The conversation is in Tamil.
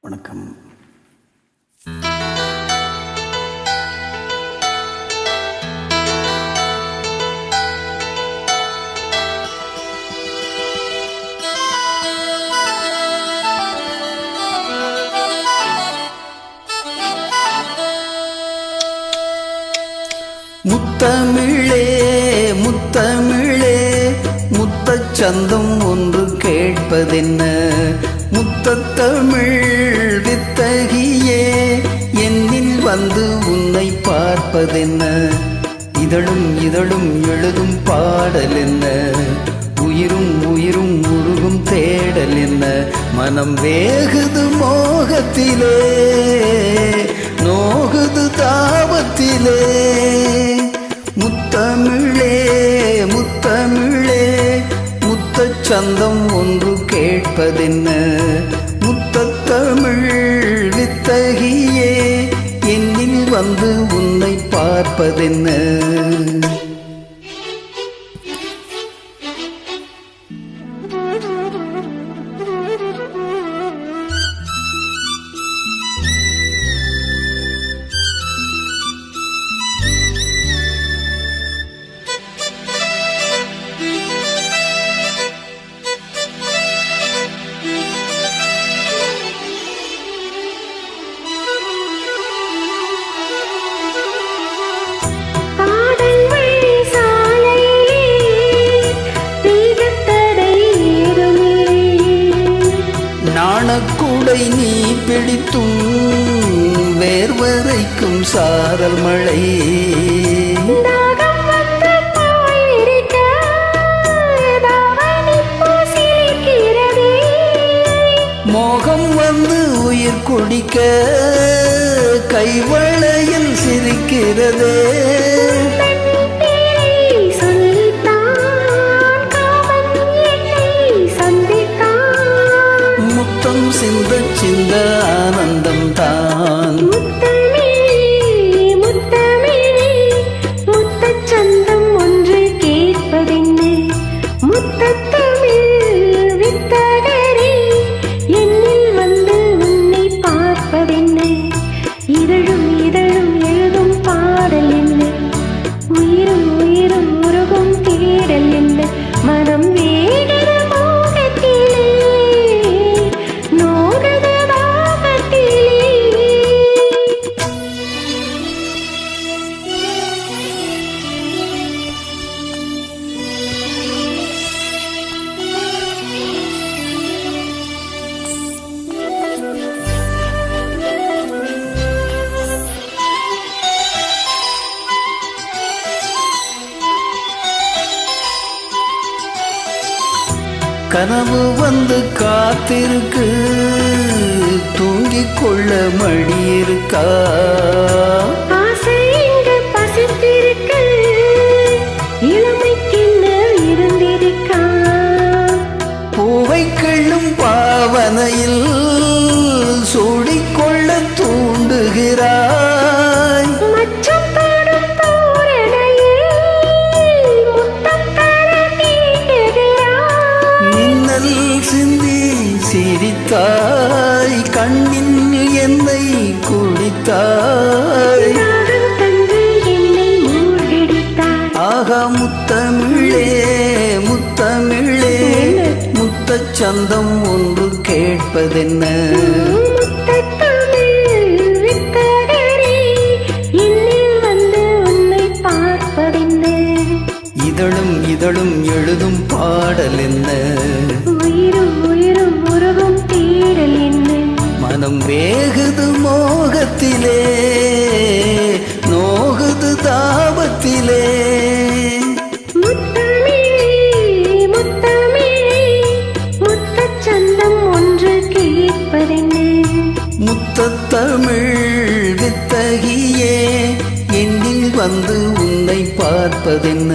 வணக்கம். முத்தமிழே முத்தமிழே முத்தச்சந்தம் ஒன்று கேட்பதென்ன, முத்தத்தமிழ் வித்தகியே என்னில் வந்து உன்னை பார்ப்பதென்ன, இதழும் இதழும் எழுதும் பாடல் என்ன, உயிரும் உயிரும் உருகும் தேடல் என்ன, மனம் வேகுது மோகத்திலே நோகுது தாபத்திலே. முத்தமிழே முத்தமிழே முத்தச்சந்தம் ஒன்று கேட்பதென்ன, முத்தத்தமிழ் வித்தகியே என்னில் வந்து உன்னை பார்ப்பதென்ன. நாணக்குடை நீ பிடித்தும் வேர்வரைக்கும் சாரல் மழை, மோகம் வந்து உயிர் குடிக்க கைவளையில் சிரிக்கிறதே. முத்தம் சிந்த சிந்த ஆனந்தம் தான். முத்தச்சந்தம் ஒன்று கேட்பதென்ன, முத்தத்தமிழ் வித்தகரே என்னில் வந்து உன்னை பார்ப்பதென்ன, இதழும் இதழும் எழுதும் பாடல் என்ன, உயிரும் உயிரும் உருகும் தேடல் என்ன, மனம் வேகிற மோகத்திலே நோகத தாகத்திலே. கனவு வந்து காத்திருக்கு, தூங்கிக் கொள்ள மடி இருக்கா, ஆசை இங்கு பசித்திருக்கு, இளமைக்கென்ன இருந்திருக்கா, பூவை கிள்ளும் பாவனையில் சூடிக்கொள்ள தூண்டுகிறாய், மச்சம் தரும் தோரணையில் முத்தம் தர தீண்டுகிறாய், மின்னல் சிந்தி சிரித்தாய், கண்ணின் என்னை குடித்தாய், தாகம் தந்து என்னை மூழ்கடித்தாய். ஆகா முத்தமிழே முத்தமிழே முத்தச்சந்தம் ஒன்று கேட்பதென்ன, முத்தத்தமிழ் வித்தகரே என்னில் வந்து உன்னை பார்ப்பதென்ன, இதழும் இதழும் எழுதும் பாடல் என்ன, உயிரும் உயிரும் உருகும் தேடல் என்ன, மனம் வேகுது மோகத்திலே நோகுது தாபத்திலே. முத்தமிழே முத்தமிழே முத்தச்சந்தம் ஒன்று கேட்பதென்ன, முத்தத்தமிழ் வித்தகியே என்னில் வந்து உன்னை பார்ப்பதென்ன.